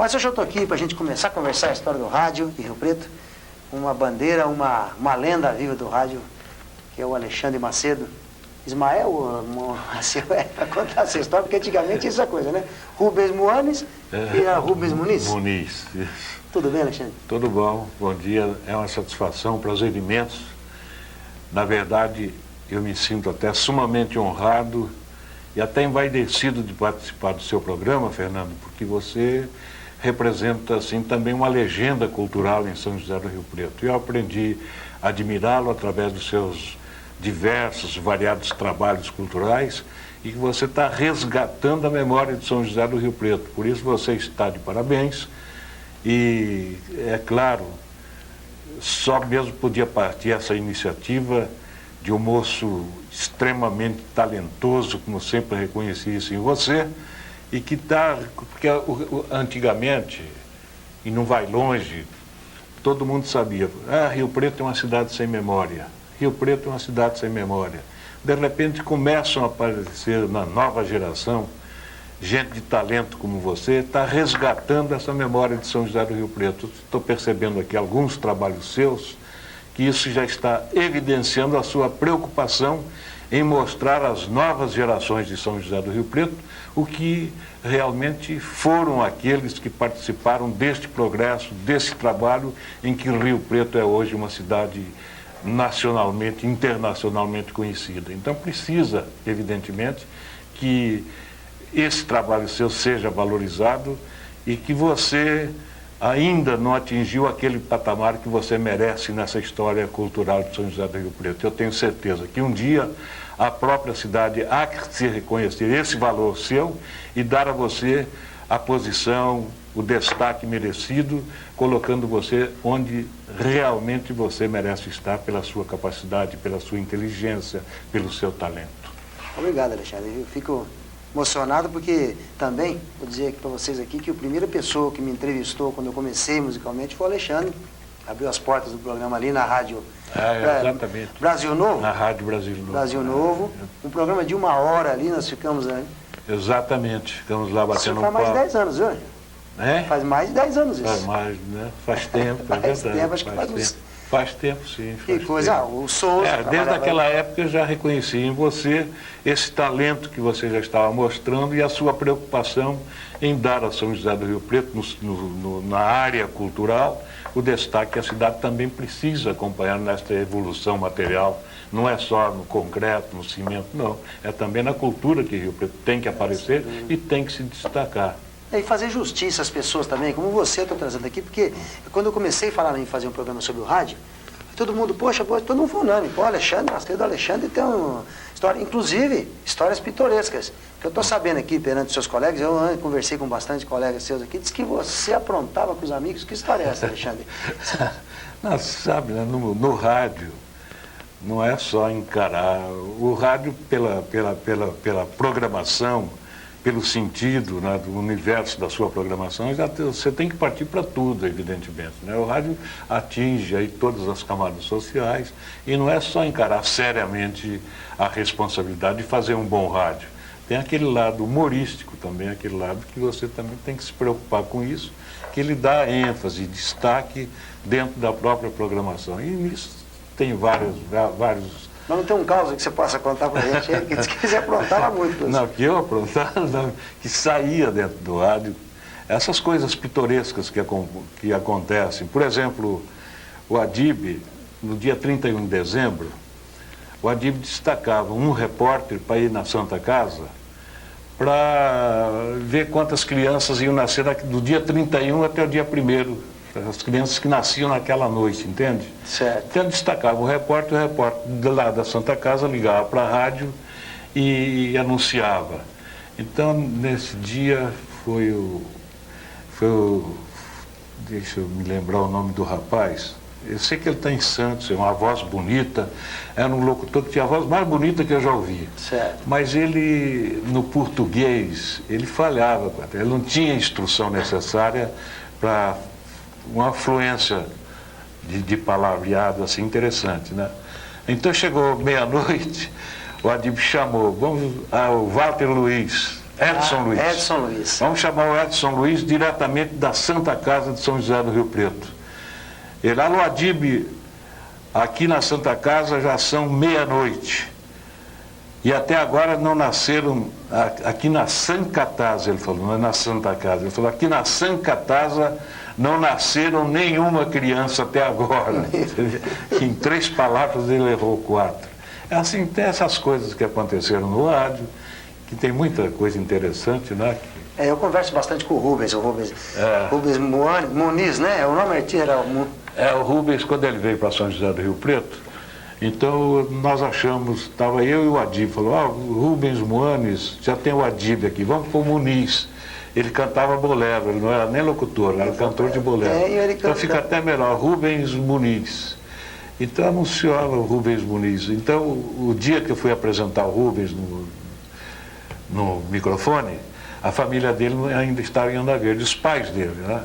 Mas hoje eu estou aqui para a gente começar a conversar a história do rádio em Rio Preto, uma bandeira, uma lenda viva do rádio, que é o Alexandre Macedo. Ismael, para contar essa história, porque antigamente essa coisa, né? Rubens Moanes e Rubens Muniz. Muniz, isso. Tudo bem, Alexandre? Tudo bom, bom dia, é uma satisfação, um prazer imenso. Na verdade, eu me sinto até sumamente honrado e até envaidecido de participar do seu programa, Fernando, porque você representa, assim, também uma legenda cultural em São José do Rio Preto. Eu aprendi a admirá-lo através dos seus diversos, variados trabalhos culturais e que você está resgatando a memória de São José do Rio Preto. Por isso você está de parabéns e, é claro, só mesmo podia partir essa iniciativa de um moço extremamente talentoso, como sempre reconheci isso em você, e que está, porque antigamente, e não vai longe, todo mundo sabia, Rio Preto é uma cidade sem memória. Rio Preto é uma cidade sem memória. De repente começam a aparecer na nova geração, gente de talento como você, está resgatando essa memória de São José do Rio Preto. Estou percebendo aqui alguns trabalhos seus, que isso já está evidenciando a sua preocupação em mostrar às novas gerações de São José do Rio Preto o que realmente foram aqueles que participaram deste progresso, desse trabalho em que Rio Preto é hoje uma cidade nacionalmente, internacionalmente conhecida. Então precisa, evidentemente, que esse trabalho seu seja valorizado e que você ainda não atingiu aquele patamar que você merece nessa história cultural de São José do Rio Preto. Eu tenho certeza que um dia a própria cidade há que se reconhecer esse valor seu e dar a você a posição, o destaque merecido, colocando você onde realmente você merece estar pela sua capacidade, pela sua inteligência, pelo seu talento. Obrigado, Alexandre. Eu fico emocionado porque também, vou dizer aqui para vocês aqui, que a primeira pessoa que me entrevistou quando eu comecei musicalmente foi o Alexandre. Abriu as portas do programa ali na rádio exatamente. Brasil Novo. Na rádio Brasil Novo. Brasil Novo. Um programa de 1 hora ali, nós ficamos ali. Exatamente, ficamos lá batendo um papo. Faz mais de 10 anos, viu? É? Faz mais de 10 anos isso. Faz mais, né? Faz tempo, é verdade. Tempo, acho que faz tempo. uns... Faz tempo, sim. Que coisa, o Souza... Desde aquela época eu já reconheci em você esse talento que você já estava mostrando e a sua preocupação em dar a São José do Rio Preto, na área cultural, o destaque que a cidade também precisa acompanhar nesta evolução material. Não é só no concreto, no cimento, não. É também na cultura que Rio Preto tem que aparecer e tem que se destacar. E fazer justiça às pessoas também, como você eu estou trazendo aqui, porque quando eu comecei a falar em fazer um programa sobre o rádio, todo mundo, poxa, todo mundo falando, pô, Alexandre, Macedo do Alexandre tem uma história, inclusive, histórias pitorescas. Que eu estou sabendo aqui perante seus colegas, eu conversei com bastante colegas seus aqui, disse que você aprontava com os amigos. Que história é essa, Alexandre? Não, sabe, né, no rádio, não é só encarar. O rádio, pela programação, pelo sentido, né, do universo da sua programação, você tem que partir para tudo, evidentemente. Né? O rádio atinge aí todas as camadas sociais e não é só encarar seriamente a responsabilidade de fazer um bom rádio. Tem aquele lado humorístico também, aquele lado que você também tem que se preocupar com isso, que ele dá ênfase, destaque dentro da própria programação. E nisso tem vários... Mas não tem um caso que você possa contar para a gente aí, que diz que você aprontava muito. Não, que eu aprontava, não, que saía dentro do rádio. Essas coisas pitorescas que acontecem. Por exemplo, o Adib, no dia 31 de dezembro, o Adib destacava um repórter para ir na Santa Casa para ver quantas crianças iam nascer do dia 31 até o dia 1º. As crianças que nasciam naquela noite, entende? Certo. Então destacava o repórter lá da Santa Casa ligava para a rádio e anunciava. Então, nesse dia deixa eu me lembrar o nome do rapaz, eu sei que ele está em Santos, é uma voz bonita, era um locutor que tinha a voz mais bonita que eu já ouvi. Certo. Mas ele, no português, ele falhava, ele não tinha a instrução necessária para uma afluência de palavreado assim interessante, né? Então chegou meia-noite, o Adib chamou, o Walter Luiz, Edson Luiz. Edson Luiz. Vamos chamar o Edson Luiz diretamente da Santa Casa de São José do Rio Preto. Ele, alô Adib, aqui na Santa Casa já são meia-noite. E até agora não nasceram, aqui na Santa Casa, ele falou, não é na Santa Casa, ele falou, aqui na Santa Casa não nasceram nenhuma criança até agora. Em 3 palavras ele errou 4. É assim, tem essas coisas que aconteceram no rádio, que tem muita coisa interessante, né? Eu converso bastante com o Rubens Muniz, né? O nome artístico era o Rubens, quando ele veio para São José do Rio Preto, então nós achamos, estava eu e o Adib, falou, o Rubens Muniz, já tem o Adib aqui, vamos pôr o Muniz. Ele cantava bolero, ele não era nem locutor, era cantor de bolero. Então fica até melhor, Rubens Muniz. Então anunciava o Rubens Muniz. Então o dia que eu fui apresentar o Rubens no microfone, a família dele ainda estava em Onda Verde, os pais dele, né?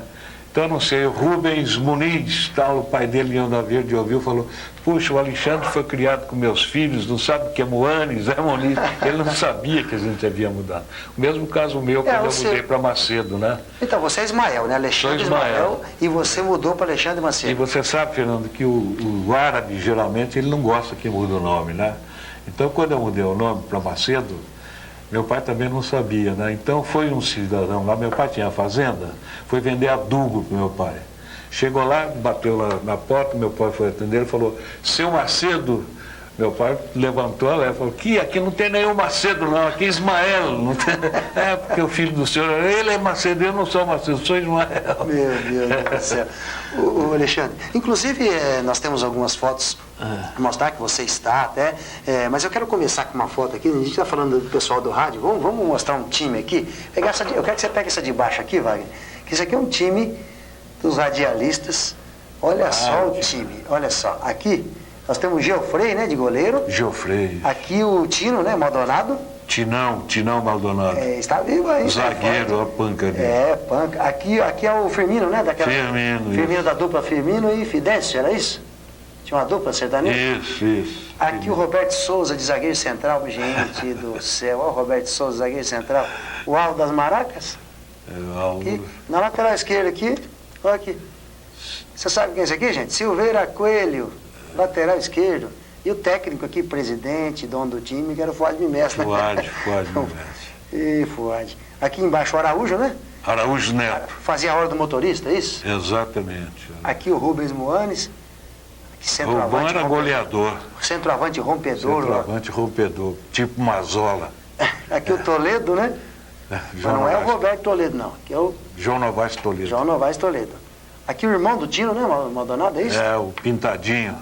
Então eu anunciei o Rubens Muniz, tal, o pai dele em Onda Verde ouviu, falou, puxa, o Alexandre foi criado com meus filhos, não sabe o que é Moanes, é Muniz. Ele não sabia que a gente havia mudado. O mesmo caso meu, quando eu mudei para Macedo, né? Então, você é Ismael, né? Alexandre Ismael, e você mudou para Alexandre Macedo. E você sabe, Fernando, que o árabe, geralmente, ele não gosta que mude o nome, né? Então, quando eu mudei o nome para Macedo, meu pai também não sabia, né? Então foi um cidadão lá, meu pai tinha fazenda, foi vender adubo para meu pai. Chegou lá, bateu lá na porta, meu pai foi atender, ele falou, seu Macedo, meu pai levantou ela e falou, aqui não tem nenhum Macedo não, aqui é Ismael. Não tem... É, porque o filho do senhor, ele é Macedo, eu não sou Macedo, sou Ismael. Meu Deus do céu. O Alexandre, inclusive nós temos algumas fotos mostrar que você está até, mas eu quero começar com uma foto aqui, a gente está falando do pessoal do rádio, vamos mostrar um time aqui. Eu quero que você pegue essa de baixo aqui, Wagner, que isso aqui é um time dos radialistas. Olha só o time, olha só, aqui nós temos o Geoffrey, né, de goleiro. Geoffrey. Aqui o Tino, né, Maldonado. Tinão Maldonado. Está vivo aí. Zagueiro, a panca dele. Panca. Aqui é o Firmino, né? Firmino da dupla Firmino e Fidêncio, era isso? Tinha uma dupla sertaneja? Isso. Aqui o Roberto Souza, de zagueiro central. Gente do céu, olha o Roberto Souza, zagueiro central. O Aldo das Maracas. Aqui, na lateral esquerda aqui, olha aqui. Você sabe quem é esse aqui, gente? Silveira Coelho, lateral esquerdo. E o técnico aqui, presidente, dono do time, que era o Fuad Mimestre. Fuad Mimestre. E Fuad. Aqui embaixo o Araújo, né? Araújo Neto. Fazia a hora do motorista, é isso? Exatamente. Aqui o Rubens Moanes. O bom era goleador. Centroavante rompedor. Centroavante rompedor, tipo Mazola. Aqui o Toledo, né? Mas não é o Roberto Toledo, não. Aqui é o João Novaes Toledo. João Novaes Toledo. Aqui o irmão do Tino, né, Maldonado, é isso? É, o Pintadinho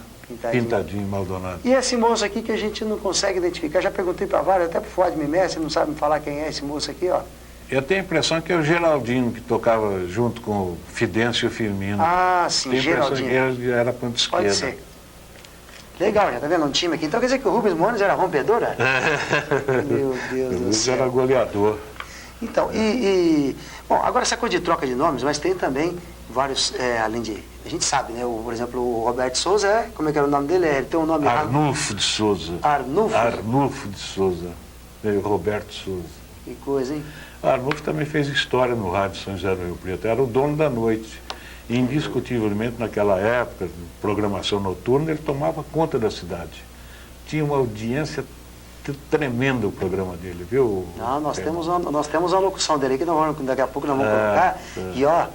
Maldonado. E esse moço aqui que a gente não consegue identificar, já perguntei para vários, até pro Fuad Mimestre, não sabe me falar quem é esse moço aqui, ó. Eu tenho a impressão que é o Geraldino, que tocava junto com o Fidêncio e o Firmino. Ah, sim, Geraldino. Ele era ponto esquerda. Pode ser. Legal, já tá vendo um time aqui. Então quer dizer que o Rubens Moanes era rompedor, né? Meu Deus do céu. Ele era goleador. Então, bom, agora essa coisa de troca de nomes, mas tem também vários, além de... A gente sabe, né? Por exemplo, o Roberto Souza, como é que era o nome dele? Ele tem um nome... Arnulfo de Souza. Arnulfo de Souza. Roberto Souza. Que coisa, hein? Arnulfo também fez história no rádio São José do Rio Preto. Era o dono da noite. E, indiscutivelmente, naquela época, programação noturna, ele tomava conta da cidade. Tinha uma audiência tremenda o programa dele, viu? Não, nós temos uma locução dele que daqui a pouco nós vamos colocar. E, ó,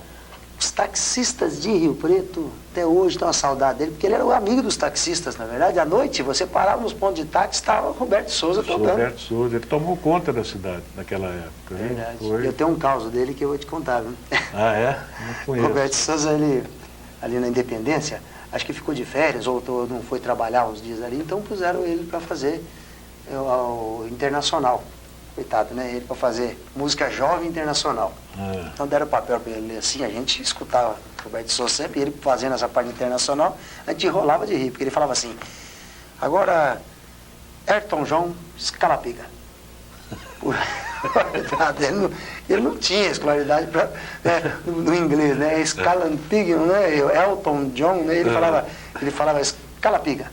os taxistas de Rio Preto, até hoje tem uma saudade dele, porque ele era o amigo dos taxistas, na verdade. À noite, você parava nos pontos de táxi, estava o Roberto Souza tocando. Roberto Souza, ele tomou conta da cidade naquela época. Verdade. Eu tenho um caso dele que eu vou te contar, viu? Ah, é? Não conheço. Roberto Souza, ele, ali na Independência, acho que ficou de férias, ou não foi trabalhar uns dias ali, então puseram ele para fazer o Internacional. Coitado, né? Ele para fazer música jovem internacional. Então deram papel para ele assim, a gente escutava o Roberto Souza sempre, ele fazendo essa parte internacional, a gente rolava de rir, porque ele falava assim, agora, Ayrton John, escalapiga. Ele não tinha escolaridade no inglês, né? Escalapiga, né? Elton John, né? Ele falava escalapiga.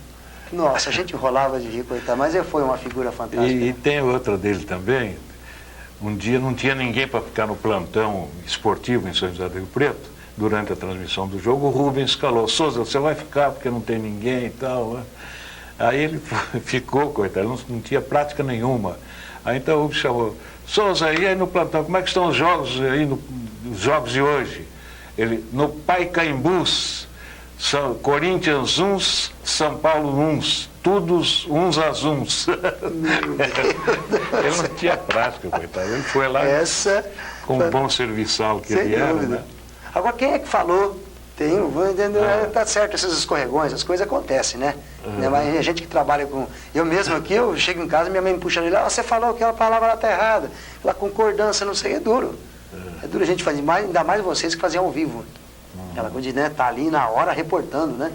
Nossa, a gente rolava de rir, coitado, mas ele foi uma figura fantástica. E tem outra dele também, Um dia não tinha ninguém para ficar no plantão esportivo em São José do Rio Preto, durante a transmissão do jogo. O Rubens escalou: Souza, você vai ficar porque não tem ninguém e tal, né? Aí ele ficou, coitado, não tinha prática nenhuma. Aí então o Rubens chamou: Souza, e aí no plantão, como é que estão os jogos aí, os jogos de hoje? Ele: no Paicaimbus, Corinthians uns, São Paulo uns, todos uns azuns. Ele não tinha prática, coitado. Ele foi lá com um bom serviçal que ele era, né? Agora, quem é que falou? Tá certo, esses escorregões, as coisas acontecem, né? Mas a gente que trabalha com... Eu mesmo aqui, eu chego em casa, minha mãe me puxa ali, você falou aquela palavra lá tá errada. Aquela concordância, não sei, é duro. É duro a gente fazer, ainda mais vocês que faziam ao vivo. Aquela coisa de, né, tá ali na hora reportando, né?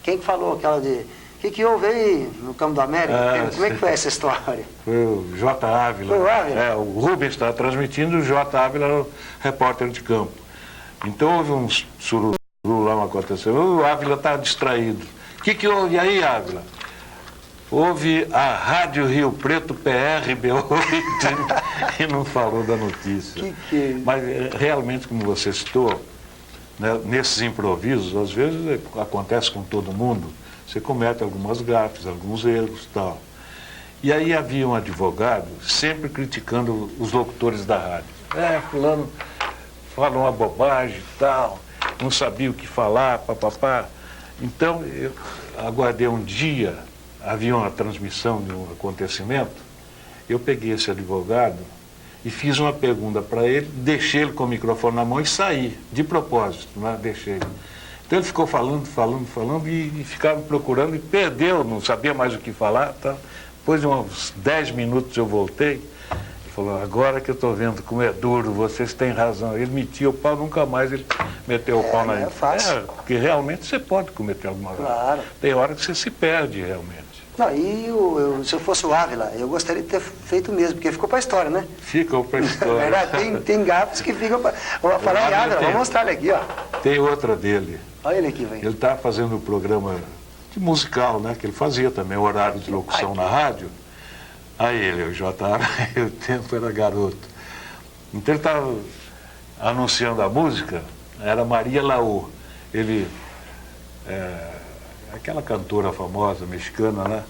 Quem que falou aquela de... O que houve aí no Campo da América? Como é que foi essa história? Foi o J. Ávila. Foi o Ávila? O Rubens estava transmitindo, o J. Ávila era o repórter de campo. Então houve um sururu lá acontecendo. O Ávila estava distraído. O que houve aí, Ávila? Houve a Rádio Rio Preto PRB8 e não falou da notícia. Mas realmente, como você citou, né, nesses improvisos, às vezes acontece com todo mundo, você comete algumas gafes, alguns erros e tal. E aí havia um advogado sempre criticando os locutores da rádio. Fulano falou uma bobagem e tal, não sabia o que falar, papapá. Então, eu aguardei um dia, havia uma transmissão de um acontecimento, eu peguei esse advogado e fiz uma pergunta para ele, deixei ele com o microfone na mão e saí, de propósito, né? Deixei ele. Então ele ficou falando e ficava me procurando e perdeu, não sabia mais o que falar. Tá? Depois de uns 10 minutos eu voltei e falou: agora que eu estou vendo como é duro, vocês têm razão. Ele metia o pau, nunca mais ele meteu o pau na gente. Porque realmente você pode cometer alguma coisa. Claro. Tem hora que você se perde realmente. Não, se eu fosse o Ávila, eu gostaria de ter feito mesmo, porque ficou para a história, né? Ficou para a história. Na verdade, tem gafos que ficam para... Vou falar em Ávila, vou mostrar ele aqui, ó. Tem outra dele. Olha ele aqui, velho. Ele está fazendo um programa de musical, né? Que ele fazia também, o horário de locução na rádio. Aí ele, o J. o tempo era garoto. Então ele estava anunciando a música, era Maria Laú. Ele... aquela cantora famosa, mexicana, né?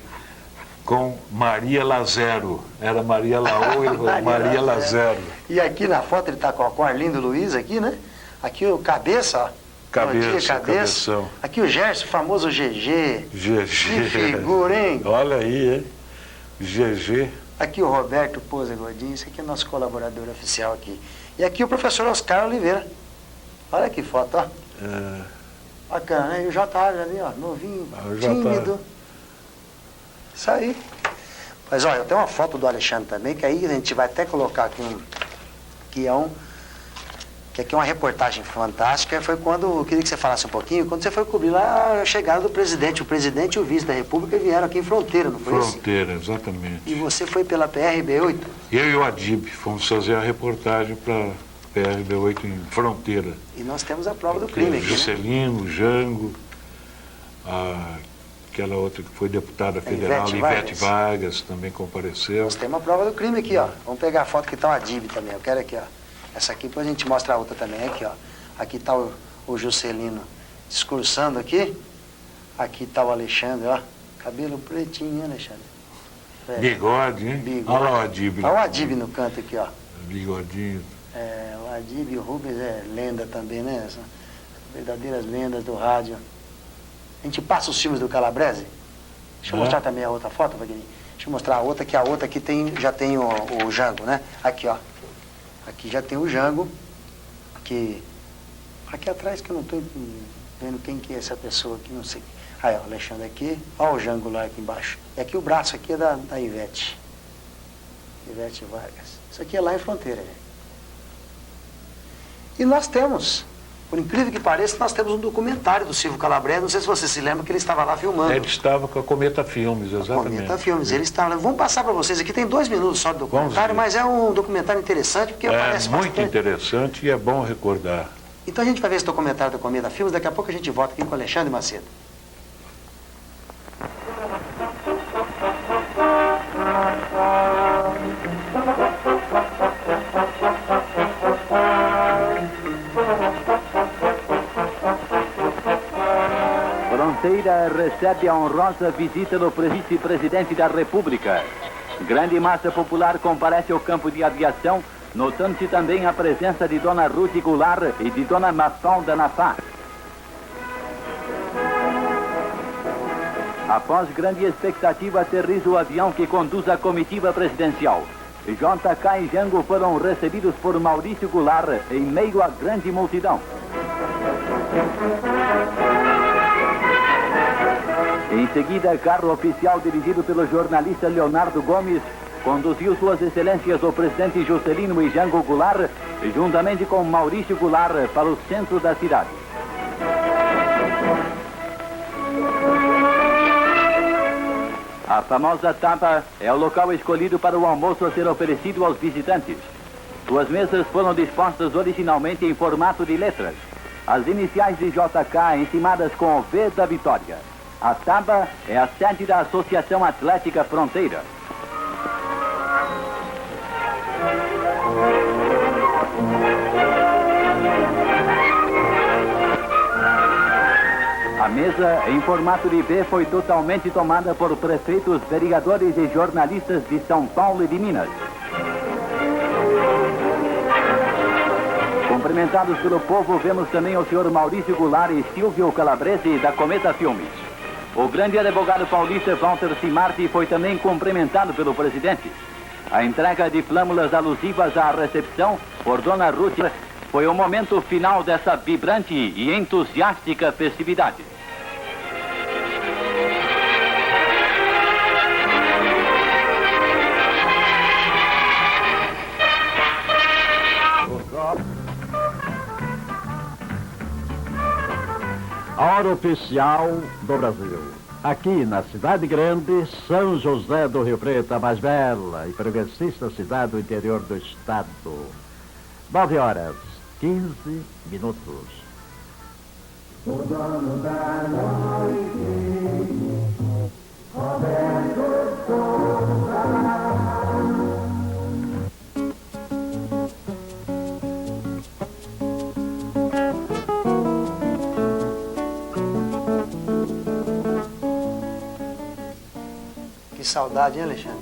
Com Maria Lazero. Era Maria Laú e Maria Lazero. E aqui na foto ele está com o Arlindo Luiz aqui, né? Aqui o Cabeça, ó. Cabeção. Aqui o Gerson, famoso GG. GG. Que figura, hein? Olha aí, hein? GG. Aqui o Roberto Pousa Godinho, esse aqui é nosso colaborador oficial aqui. E aqui o professor Oscar Oliveira. Olha que foto, ó. Bacana, né? E o J. ali, ó, novinho, tímido. Isso aí. Mas olha, eu tenho uma foto do Alexandre também, que aí a gente vai até colocar aqui que aqui é uma reportagem fantástica. Foi quando, eu queria que você falasse um pouquinho, quando você foi cobrir lá a chegada do presidente. O presidente e o vice da República vieram aqui em Fronteira, não foi isso? Fronteira, exatamente. E você foi pela PRB8? Eu e o Adib fomos fazer a reportagem para PRB8 em Fronteira. E nós temos a prova do crime aqui, Juscelino, Jango, aquela outra que foi deputada federal, Ivete Vargas, também compareceu. Nós temos a prova do crime aqui, ó. Vamos pegar a foto que está o Adib também. Eu quero aqui, ó. Essa aqui, depois a gente mostra a outra também. Aqui, ó. Aqui está o Juscelino discursando aqui. Aqui está o Alexandre, ó. Cabelo pretinho, hein, Alexandre? Bigode, hein? Bigode. Olha lá o Adib. Olha o Adib no canto aqui, ó. Bigodinho. O Adib e o Rubens é lenda também, né? São verdadeiras lendas do rádio. A gente passa os filmes do Calabrese. Deixa eu mostrar também a outra foto, Wagner. Deixa eu mostrar a outra, que a outra aqui já tem o Jango, né? Aqui, ó. Aqui já tem o Jango, que... Aqui atrás que eu não estou vendo quem que é essa pessoa aqui, não sei. Aí, ó, o Alexandre aqui. Ó o Jango lá aqui embaixo. E aqui o braço aqui é da Ivete. Ivete Vargas. Isso aqui é lá em Fronteira, velho. E nós temos, por incrível que pareça, nós temos um documentário do Silvio Calabrese. Não sei se você se lembra que ele estava lá filmando. Ele estava com a Cometa Filmes, exatamente. Cometa Filmes, ele estava lá. Vamos passar para vocês aqui, tem 2 minutos só do documentário, mas é um documentário interessante, porque aparece muito bastante. Interessante e é bom recordar. Então a gente vai ver esse documentário do Cometa Filmes, daqui a pouco a gente volta aqui com o Alexandre Macedo. Fronteira recebe a honrosa visita do vice-presidente da República. Grande massa popular comparece ao campo de aviação, notando-se também a presença de Dona Ruth Goulart e de Dona Mafalda Nafá. Após grande expectativa, aterriza o avião que conduz a comitiva presidencial. JK e Jango foram recebidos por Maurício Goulart em meio à grande multidão. Em seguida, carro oficial dirigido pelo jornalista Leonardo Gomes conduziu Suas Excelências o presidente Juscelino e Jango Goulart, juntamente com Maurício Goulart, para o centro da cidade. A famosa tapa é o local escolhido para o almoço a ser oferecido aos visitantes. Suas mesas foram dispostas originalmente em formato de letras. As iniciais de JK encimadas com o V da Vitória. A tapa é a sede da Associação Atlética Fronteira. A mesa, em formato de V, foi totalmente tomada por prefeitos, vereadores e jornalistas de São Paulo e de Minas. Cumprimentados pelo povo, vemos também o senhor Maurício Goulart e Silvio Calabrese, da Cometa Filmes. O grande advogado paulista Walter Simarti foi também cumprimentado pelo presidente. A entrega de flâmulas alusivas à recepção por Dona Ruth foi o momento final dessa vibrante e entusiástica festividade. A hora oficial do Brasil. Aqui na cidade grande, São José do Rio Preto, a mais bela e progressista cidade do interior do estado. 9h15. O dono da noite, Roberto Souza. Que saudade, hein, Alexandre?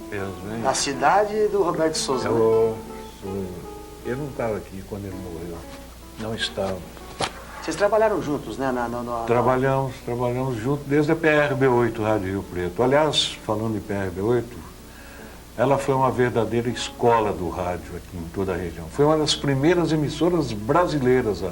Mesmo, hein? Da cidade do Roberto Souza. Eu não estava aqui quando ele morreu. Não estava. Vocês trabalharam juntos, né? Trabalhamos juntos desde a PRB8, Rádio Rio Preto. Aliás, falando em PRB8, ela foi uma verdadeira escola do rádio aqui em toda a região. Foi uma das primeiras emissoras brasileiras, a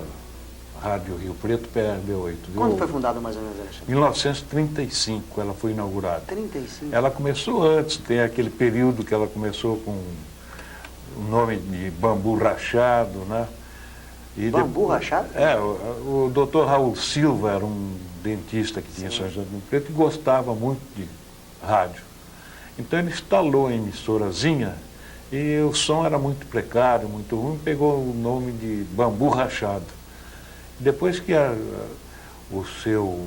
Rádio Rio Preto, PRB8. Quando foi fundada mais ou menos, Alexandre? Em 1935 ela foi inaugurada. 35? Ela começou antes, tem aquele período que ela começou com o nome de Bambu Rachado, né? E Bambu Rachado? O doutor Raul Silva era um dentista que tinha em São José do Rio Preto e gostava muito de rádio. Então ele instalou a emissorazinha e o som era muito precário, muito ruim, pegou o nome de Bambu Rachado. Depois que o seu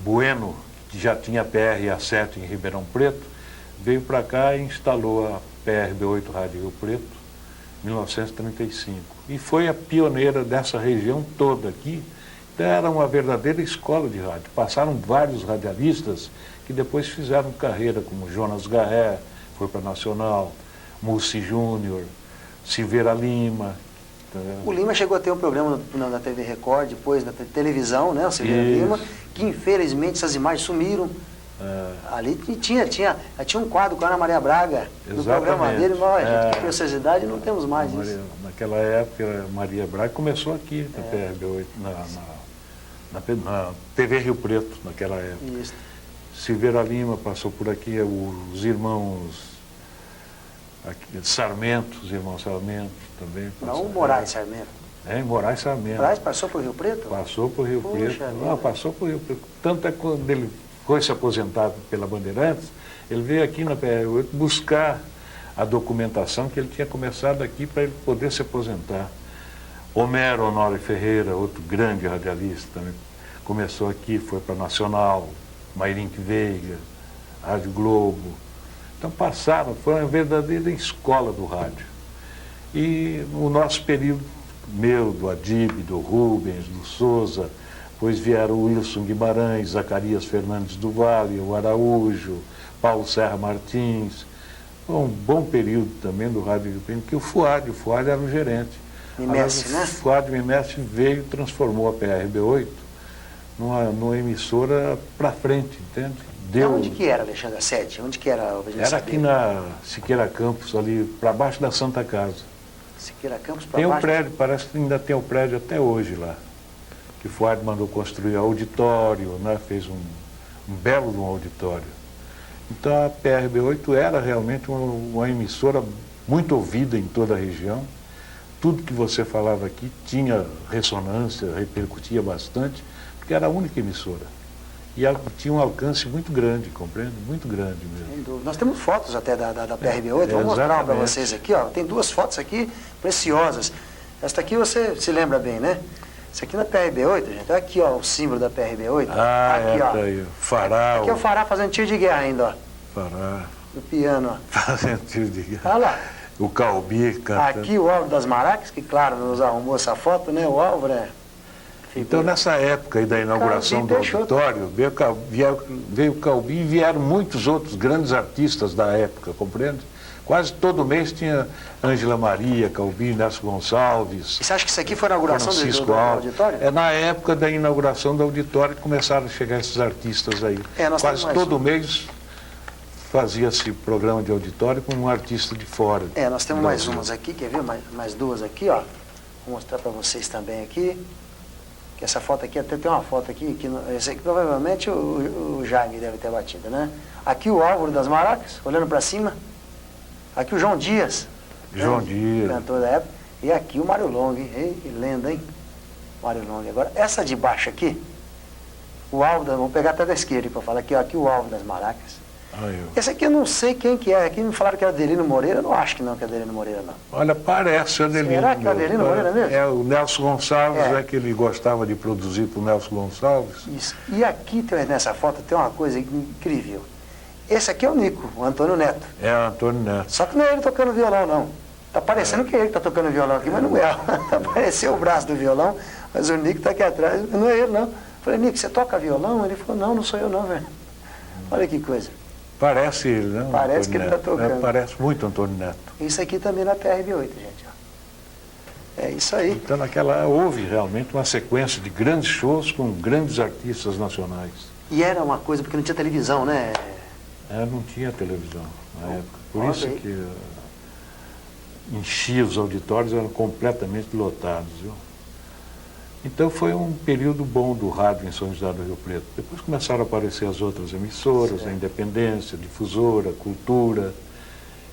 Bueno, que já tinha PRA7 em Ribeirão Preto, veio para cá e instalou a PRB8 Rádio Rio Preto, em 1935. E foi a pioneira dessa região toda aqui. Então era uma verdadeira escola de rádio. Passaram vários radialistas que depois fizeram carreira, como Jonas Garré, foi para a Nacional, Mussi Júnior, Silveira Lima. O Lima chegou a ter um programa na TV Record, depois na televisão, né, o Silveira Lima, que infelizmente essas imagens sumiram. Ali tinha um quadro com a Ana Maria Braga no programa dele, mas a gente, com essa idade, não temos mais isso. Naquela época, a Maria Braga começou aqui na PRB8, na TV Rio Preto, naquela época. Isso. Silveira Lima passou por aqui, os irmãos Sarmento, os irmãos Sarmento também. Não, o Moraes Sarmento. Moraes Sarmento. Moraes passou por Rio Preto? Passou por Rio Preto. Passou por Rio Preto. Tanto é que quando ele foi se aposentar pela Bandeirantes, ele veio aqui na PR8 buscar a documentação que ele tinha começado aqui para ele poder se aposentar. Homero Honório Ferreira, outro grande radialista, também começou aqui, foi para a Nacional, Mairink Veiga, Rádio Globo. Então foi uma verdadeira escola do rádio. E o nosso período, meu, do Adib, do Rubens, do Souza, depois vieram o Wilson Guimarães, Zacarias Fernandes do Vale, o Araújo, Paulo Serra Martins. Foi um bom período também do Rádio Rio Preto, porque o Fuad era o gerente. Mimestre, né? O Fuad Mimestre veio e transformou a PRB8 numa emissora para frente, entende? Deu... Onde que era, Alexandre, a sede? Onde que era? Era aqui na Siqueira Campos, ali para baixo da Santa Casa. Siqueira Campos para baixo? Tem um prédio, parece que ainda tem o prédio até hoje lá. Que o Fuad mandou construir auditório, né? Fez um belo de um auditório. Então a PRB8 era realmente uma emissora muito ouvida em toda a região. Tudo que você falava aqui tinha ressonância, repercutia bastante, porque era a única emissora. E tinha um alcance muito grande, compreende? Muito grande mesmo. Nós temos fotos até da PRB8, vou mostrar para vocês aqui, ó. Tem duas fotos aqui preciosas. Esta aqui você se lembra bem, né? Isso aqui na PRB8, gente, olha aqui, ó, o símbolo da PRB8. Aqui, ó. Tá aí, Fará. Aqui é o Fará fazendo tiro de guerra ainda, ó. Fará. No piano, ó. Fazendo tiro de guerra. Olha lá. O Calbi cantando. Aqui o Álvaro das Maracas, que claro, nos arrumou essa foto, né? O Álvaro Então, nessa época aí da inauguração do auditório, veio o Calbi e vieram muitos outros grandes artistas da época, compreende? Quase todo mês tinha Ângela Maria, Calbi, Nelson Gonçalves. E você acha que isso aqui foi a inauguração do auditório? É na época da inauguração do auditório que começaram a chegar esses artistas aí. Quase todo mês fazia-se programa de auditório com um artista de fora. Nós temos mais umas aqui, quer ver? Mais duas aqui, ó. Vou mostrar para vocês também aqui. Que essa foto aqui, até tem uma foto aqui, esse aqui provavelmente o Jaime deve ter batido, né? Aqui o Álvaro das Maracas, olhando para cima. Aqui o João Dias. João Dias. Cantor da época. E aqui o Mário Long, hein? Ei, lenda, hein? Mário Long. Agora, essa de baixo aqui, o Álvaro, vou pegar até da esquerda para falar aqui, ó, aqui o Álvaro das Maracas. Esse aqui eu não sei quem que é. Aqui me falaram que era Adelino Moreira. Eu não acho que não, que é Adelino Moreira, não. Olha, parece Adelino. Será que é Adelino Moreira mesmo? É, o Nelson Gonçalves, que ele gostava de produzir para o Nelson Gonçalves. Isso. E aqui, nessa foto, tem uma coisa incrível. Esse aqui é o Nico, o Antônio Neto. É o Antônio Neto. Só que não é ele tocando violão, não. Tá parecendo que é ele que tá tocando violão aqui, mas não é. Apareceu o braço do violão, mas o Nico tá aqui atrás. Não é ele, não. Eu falei, Nico, você toca violão? Ele falou, não sou eu, não, velho. Olha que coisa. Parece ele, né? Parece que ele está tocando. Parece muito Antônio Neto. Isso aqui também na PRB8, gente. Ó. É isso aí. Então, houve realmente uma sequência de grandes shows com grandes artistas nacionais. E era uma coisa, porque não tinha televisão, né? Não tinha televisão na época. Por isso que enchia os auditórios, eram completamente lotados, viu? Então foi um período bom do rádio em São José do Rio Preto. Depois começaram a aparecer as outras emissoras, a Independência, a Difusora, a Cultura,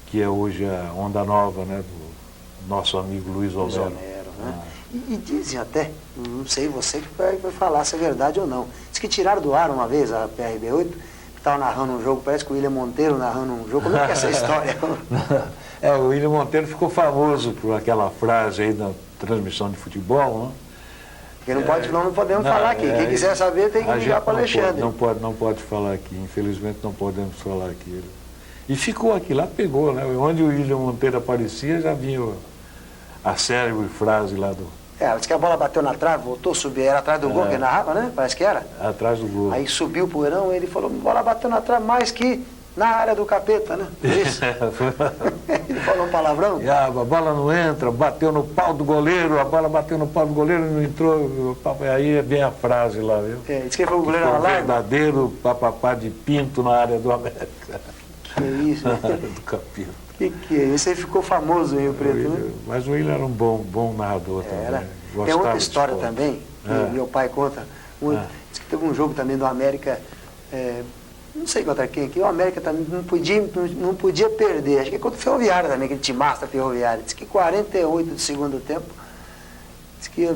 que é hoje a Onda Nova, né, do nosso amigo Luiz Homero. Né? E dizem até, não sei você que vai falar se é verdade ou não, diz que tiraram do ar uma vez a PRB8, que estava narrando um jogo, parece que o William Monteiro narrando um jogo. Como é que é essa história? O William Monteiro ficou famoso por aquela frase aí na transmissão de futebol, né? Porque não podemos falar aqui. Quem quiser saber tem que ligar para o Alexandre. Não pode falar aqui, infelizmente não podemos falar aqui. E ficou aqui, lá pegou, né? Onde o William Monteiro aparecia, já vinha a célebre frase lá do... Diz que a bola bateu na trave, voltou, subiu, era atrás do gol que ele narrava, né? Parece que era. Atrás do gol. Aí subiu o poeirão, ele falou, a bola bateu na trave mais que na área do capeta, né? Isso. Ele falou um palavrão. A bola não entra, bateu no pau do goleiro, a bola bateu no pau do goleiro e não entrou. Aí vem a frase lá, viu? Diz que foi o goleiro na live. Verdadeiro papapá de pinto na área do América. Que isso, né? Na área do capeta. Que é isso? Esse aí ficou famoso em Rio Preto, né? Mas o William era um bom narrador também. Tem outra história também, que meu pai conta. Diz que teve um jogo também do América, não sei contra quem aqui, o América também não podia perder. Acho que é contra o Ferroviário também, aquele timaço Ferroviário. Diz que 48 do segundo tempo, diz que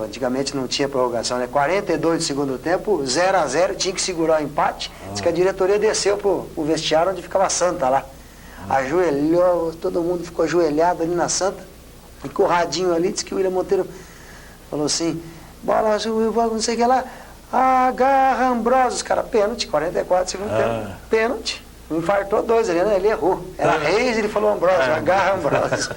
antigamente não tinha prorrogação, né? 42 do segundo tempo, 0-0, tinha que segurar o empate. Diz que a diretoria desceu pro vestiário onde ficava a Santa lá. Ajoelhou, todo mundo ficou ajoelhado ali na Santa, e com o radinho ali, disse que o William Monteiro falou assim, bola, não sei o que lá, agarra Ambrosio, os caras, pênalti, 44 segundo tempo, pênalti. Infartou 2 ali, né? Ele errou. Era Reis, ele falou Ambrósio, agarra Ambrósio.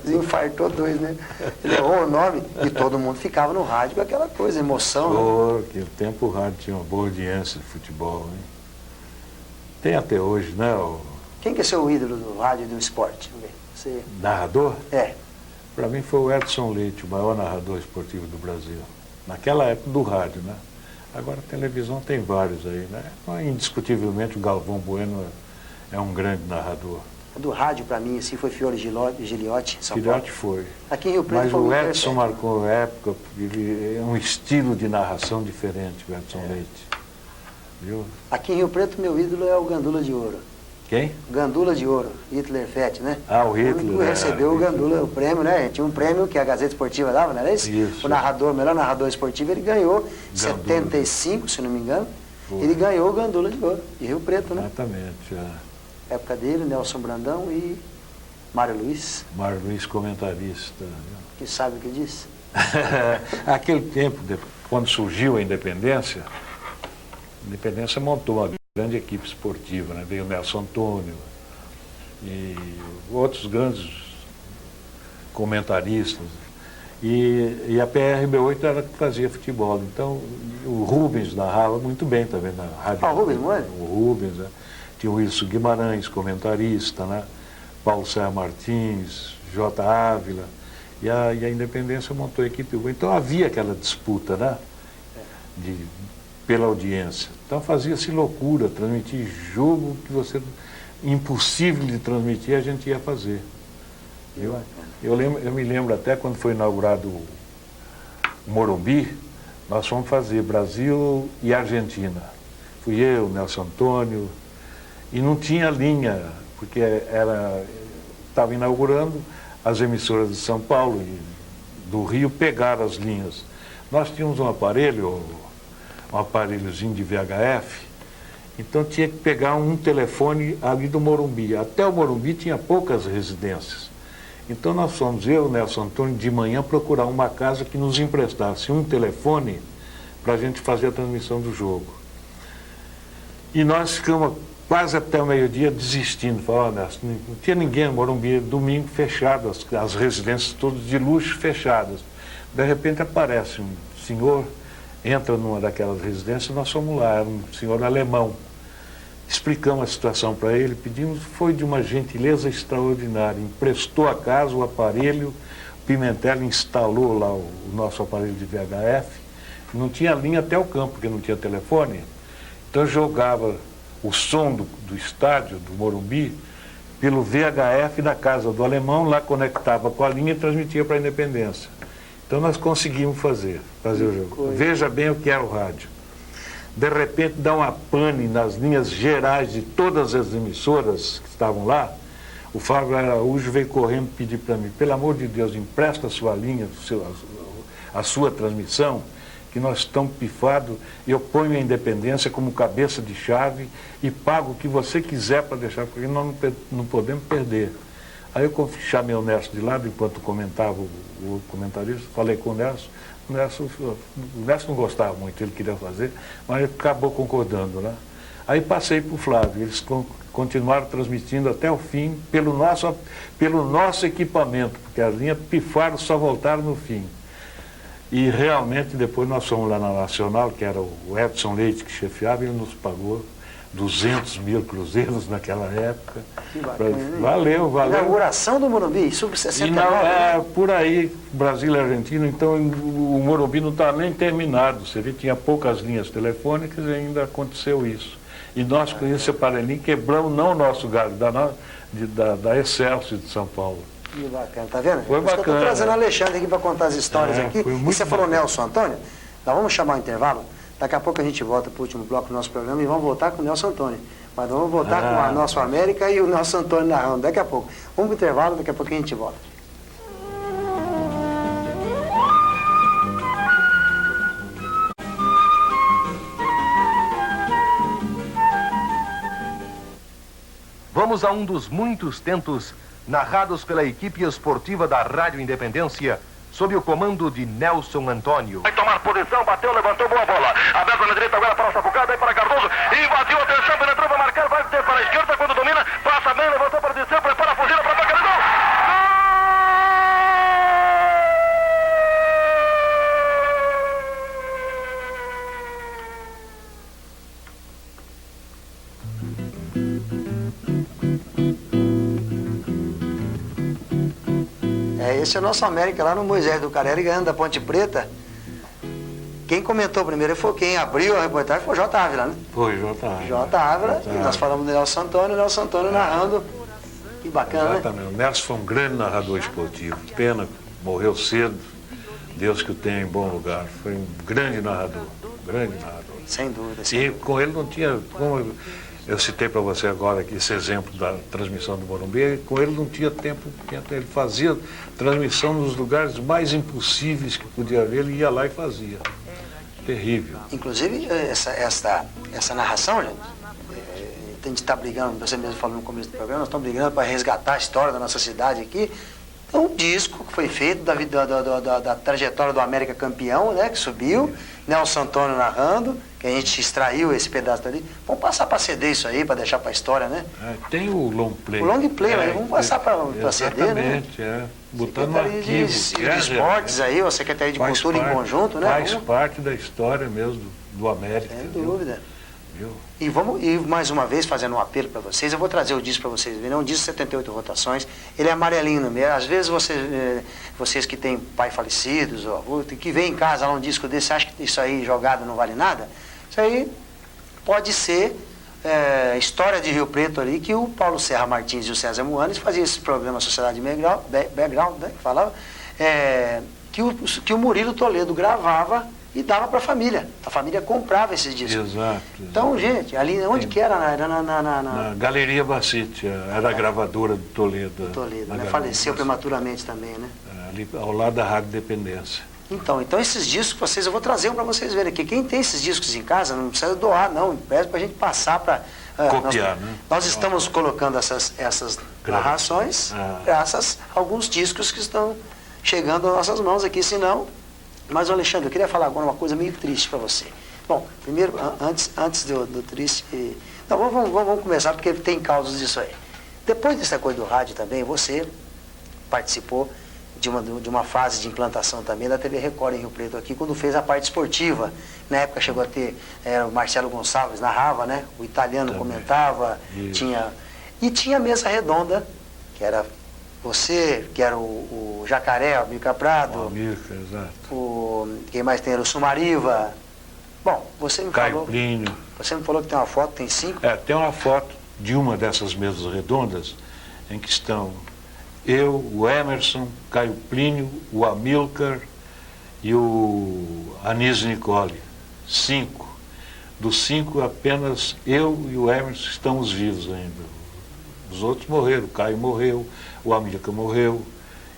Infartou 2, né? Ele errou o nome e todo mundo ficava no rádio com aquela coisa, emoção. Pô, aquele tempo o rádio tinha uma boa audiência de futebol, hein? Tem até hoje, né? Quem que é seu ídolo do rádio e do esporte? Vamos ver. Você... Narrador? É. Para mim foi o Edson Leite, o maior narrador esportivo do Brasil. Naquela época do rádio, né? Agora a televisão tem vários aí, né? Indiscutivelmente o Galvão Bueno é um grande narrador. Do rádio, para mim, assim, foi Fiore Giliotti, São Paulo. Giliotti foi. Aqui em Rio Preto Mas foi o Edson marcou época, ele é um estilo de narração diferente, o Edson Leite. Viu? Aqui em Rio Preto, meu ídolo é o Gandula de Ouro. Quem? Gandula de Ouro, Hitler Fett, né? Ah, o Hitler. O único que recebeu o Gandula, o prêmio, né? Tinha um prêmio que a Gazeta Esportiva dava, não era isso? Isso. O narrador, o melhor narrador esportivo, ele ganhou em 75, se não me engano. Foi. Ele ganhou o Gandula de Ouro, de Rio Preto, né? Exatamente. É. Época dele, Nelson Brandão e Mário Luiz. Mário Luiz, comentarista. Que sabe o que disse? Aquele tempo, quando surgiu a Independência montou uma grande equipe esportiva, né? Veio o Nelson Antônio e outros grandes comentaristas. E a PRB8 era que fazia futebol. Então, o Rubens narrava muito bem também na rádio. Ah, o Rubens, não é? O Rubens, né? Tinha o Wilson Guimarães, comentarista, né? Paulo Serra Martins, J. Ávila. E a Independência montou a equipe. Então havia aquela disputa, né? Pela audiência. Então fazia-se loucura, transmitir jogo que você impossível de transmitir, a gente ia fazer. Eu me lembro até quando foi inaugurado o Morumbi, nós fomos fazer Brasil e Argentina. Fui eu, Nelson Antônio, e não tinha linha, porque estava inaugurando, as emissoras de São Paulo e do Rio pegaram as linhas. Nós tínhamos um aparelhozinho de VHF, então tinha que pegar um telefone ali do Morumbi. Até o Morumbi tinha poucas residências. Então nós fomos, eu, Nelson Antônio, de manhã procurar uma casa que nos emprestasse um telefone para a gente fazer a transmissão do jogo. E nós ficamos quase até o meio-dia desistindo. Falando, não tinha ninguém no Morumbi, domingo fechado, as residências todas de luxo fechadas. De repente aparece um senhor, entra numa daquelas residências, nós fomos lá, era um senhor alemão. Explicamos a situação para ele, pedimos, foi de uma gentileza extraordinária. Emprestou a casa, o aparelho, o Pimentel instalou lá o nosso aparelho de VHF. Não tinha linha até o campo, porque não tinha telefone. Então jogava o som do estádio, do Morumbi, pelo VHF da casa do alemão, lá conectava com a linha e transmitia para a Independência. Então nós conseguimos fazer o jogo. Veja bem o que era o rádio. De repente dá uma pane nas linhas gerais de todas as emissoras que estavam lá. O Fábio Araújo veio correndo pedir para mim, pelo amor de Deus, empresta a sua linha, a sua transmissão, que nós estamos pifados, e eu ponho a Independência como cabeça de chave e pago o que você quiser para deixar, porque nós não podemos perder. Aí eu chamei o Nelson de lado, enquanto comentava o comentarista, falei com o Nelson. O Nelson não gostava muito, ele queria fazer, mas ele acabou concordando, né? Aí passei para o Flávio, eles continuaram transmitindo até o fim pelo nosso equipamento, porque as linhas pifaram, só voltaram no fim. E realmente depois nós fomos lá na Nacional, que era o Edson Leite que chefiava, e ele nos pagou 200 mil cruzeiros naquela época. Que bacana, valeu. Inauguração do Morumbi, sub-69. Por aí, Brasil e Argentina, então o Morumbi não está nem terminado. Você vê, tinha poucas linhas telefônicas e ainda aconteceu isso. E nós com esse aparelhinho quebramos não o nosso galho, da Excelsior de São Paulo. Que bacana, tá vendo? Foi bacana. Eu estou trazendo o Alexandre aqui para contar as histórias aqui. E você falou Nelson Antônio, nós vamos chamar o intervalo. Daqui a pouco a gente volta para o último bloco do nosso programa e vamos voltar com o Nelson Antônio. Mas vamos voltar com a nossa América e o Nelson Antônio narrando daqui a pouco. Vamos para o intervalo, daqui a pouco a gente volta. Vamos a um dos muitos tentos narrados pela equipe esportiva da Rádio Independência sob o comando de Nelson Antônio. Vai tomar posição, bateu, levantou, boa bola. Aberto na direita agora para o Sapucada, aí para Cardoso. Invadiu, atenção, penetrou para marcar, vai ter para a esquerda quando domina. Passa bem, levantou para descer, prepara a fugida para tocar. Gol! Esse é o nosso América lá no Moisés do Carelli, ganhando da Ponte Preta. Quem comentou primeiro foi quem abriu a reportagem foi o J. Ávila, né? Foi, J. Ávila. J. Ávila, e nós falamos do Nelson Antônio narrando. Que bacana, exatamente. O Nelson foi um grande narrador esportivo. Pena, morreu cedo. Deus que o tenha em bom lugar. Foi um grande narrador. Sem dúvida. E com ele não tinha, como eu citei para você agora aqui esse exemplo da transmissão do Morumbi, com ele não tinha tempo, ele fazia transmissão nos lugares mais impossíveis que podia haver, ele ia lá e fazia. Terrível. Inclusive, essa narração, gente, a gente está brigando, você mesmo falou no começo do programa, nós estamos brigando para resgatar a história da nossa cidade aqui. É um disco que foi feito da trajetória do América campeão, né, que subiu, Nelson Antônio narrando, que a gente extraiu esse pedaço dali. Vamos passar para CD isso aí, para deixar para a história, né? Tem o long play. O long play, mas vamos passar para CD, né? Exatamente, Botar no arquivo. De esportes aí, a Secretaria de Cultura em conjunto, né? Faz parte da história mesmo do América. Sem dúvida. Viu? E mais uma vez, fazendo um apelo para vocês, eu vou trazer o disco para vocês verem. É um disco de 78 rotações, ele é amarelinho mesmo. Às vezes vocês que têm pai falecidos, ou avô, que vem em casa lá um disco desse, acham que isso aí jogado não vale nada? Isso aí pode ser história de Rio Preto ali, que o Paulo Serra Martins e o César Moanes faziam esse programa Sociedade Background, né, que falava, que o Murilo Toledo gravava e dava para a família comprava esses discos. Exato. Então, gente, ali onde que era? Era na Galeria Bacite, era a gravadora do Toledo. Né? Faleceu prematuramente também, né? Ali ao lado da Rádio Dependência. Então esses discos eu vou trazer para vocês verem aqui. Quem tem esses discos em casa, não precisa doar, não. Pede para a gente passar para... copiar, nós estamos colocando essas narrações graças a alguns discos que estão chegando às nossas mãos aqui, senão... Mas, Alexandre, eu queria falar agora uma coisa meio triste para você. Bom, primeiro, antes do triste... Não, vamos começar, porque tem causas disso aí. Depois dessa coisa do rádio também, você participou de uma fase de implantação também da TV Record em Rio Preto aqui, quando fez a parte esportiva. Na época chegou a ter, o Marcelo Gonçalves narrava, né? O italiano também comentava, tinha mesa redonda, que era você, que era o Jacaré, o Amilcar Prado. O Amilcar, exato. Quem mais tem era o Sumariva. Bom, você me Caio falou... Plínio. Você me falou que tem uma foto, tem 5? Tem uma foto de uma dessas mesas redondas em que estão eu, o Emerson, Caio Plínio, o Amilcar e o Anísio Nicole. 5. Dos 5, apenas eu e o Emerson estamos vivos ainda. Os outros morreram. O Caio morreu, o Amilcar morreu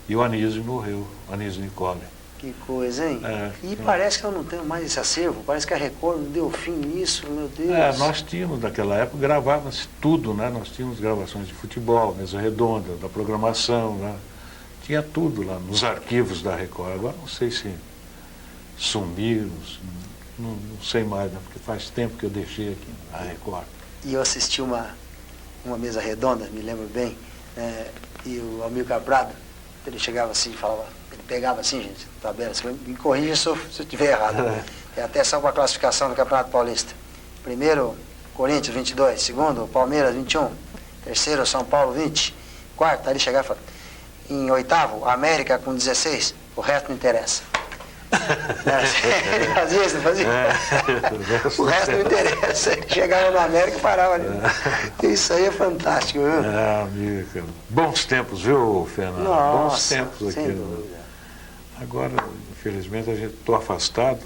e o Anísio morreu, Anísio Nicole. Que coisa, hein? Parece que eu não tenho mais esse acervo, parece que a Record não deu fim nisso, meu Deus. Nós tínhamos, naquela época, gravava-se tudo, né? Nós tínhamos gravações de futebol, mesa redonda, da programação, né? Tinha tudo lá nos arquivos da Record. Agora não sei se sumiram, não sei mais, né? Porque faz tempo que eu deixei aqui a Record. E eu assisti uma mesa redonda, me lembro bem, e o Amilcar Prado, ele chegava assim e falava, ele pegava assim, gente, tabela, me corrija se eu estiver errado. É até só com a classificação do Campeonato Paulista. Primeiro, Corinthians 22, segundo, Palmeiras 21, terceiro, São Paulo 20, quarto, aí ele chegava e falava, em oitavo, América com 16, o resto não interessa. Ele fazia isso, não fazia? O resto não interessa. Ele chegava no América e parava ali. Isso aí é fantástico, viu? Amigo, bons tempos, viu, Fernando? Nossa, bons tempos aqui. sem dúvida. Agora, infelizmente, a gente está afastado.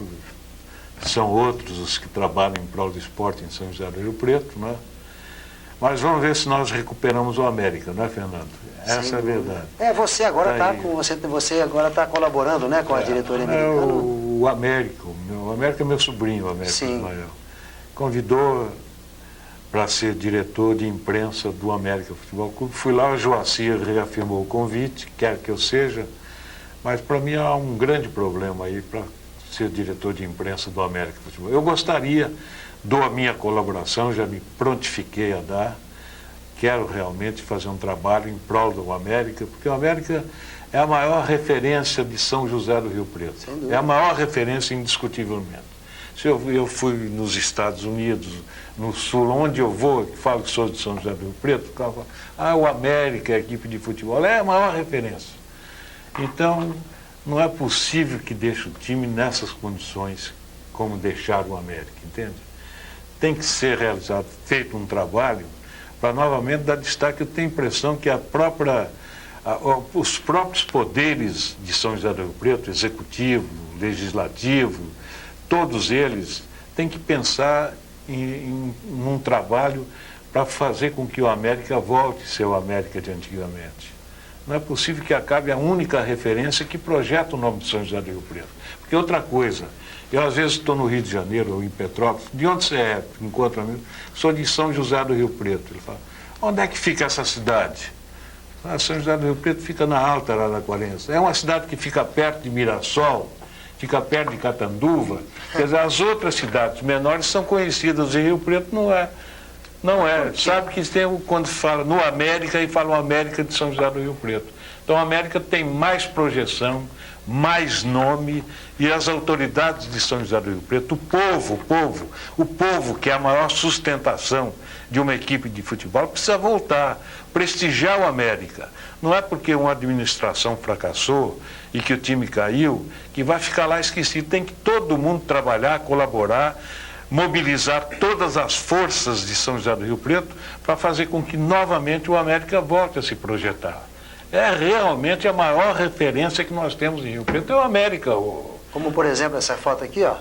São outros os que trabalham em prol do esporte em São José do Rio Preto, né? Mas vamos ver se nós recuperamos o América, não é, Fernando? Essa é a verdade. Você agora você agora está colaborando, né, com a diretoria americana? O América, o América é meu sobrinho, o América Ismael. Convidou para ser diretor de imprensa do América Futebol Clube. Fui lá, o Joacir reafirmou o convite, quer que eu seja, Mas para mim há um grande problema aí para ser diretor de imprensa do América Futebol. Eu gostaria, dou a minha colaboração, já me prontifiquei a dar. Quero realmente fazer um trabalho em prol do América, porque o América é a maior referência de São José do Rio Preto. É a maior referência indiscutivelmente. Se eu fui nos Estados Unidos, no Sul, onde eu vou, falo que sou de São José do Rio Preto, o cara fala, o América, a equipe de futebol, é a maior referência. Então, não é possível que deixe o time nessas condições como deixaram o América, entende? Tem que ser realizado, feito um trabalho para novamente dar destaque. Eu tenho a impressão que os próprios poderes de São José do Rio Preto, executivo, legislativo, todos eles têm que pensar num trabalho para fazer com que o América volte a ser o América de antigamente. Não é possível que acabe a única referência que projeta o nome de São José do Rio Preto. Porque outra coisa, eu às vezes estou no Rio de Janeiro ou em Petrópolis, de onde você é? Encontro amigo, sou de São José do Rio Preto. Ele fala, onde é que fica essa cidade? São José do Rio Preto fica na Alta Araraquarense. É uma cidade que fica perto de Mirassol, fica perto de Catanduva. Quer dizer, as outras cidades menores são conhecidas, em Rio Preto não é. Não é. Sabe que tem, quando fala no América, e fala o América de São José do Rio Preto. Então a América tem mais projeção, mais nome, e as autoridades de São José do Rio Preto, o povo que é a maior sustentação de uma equipe de futebol, precisa voltar, prestigiar o América. Não é porque uma administração fracassou e que o time caiu, que vai ficar lá esquecido. Tem que todo mundo trabalhar, colaborar, mobilizar todas as forças de São José do Rio Preto para fazer com que novamente o América volte a se projetar. É realmente a maior referência que nós temos em Rio Preto, é o América. Como, por exemplo, essa foto aqui, ó.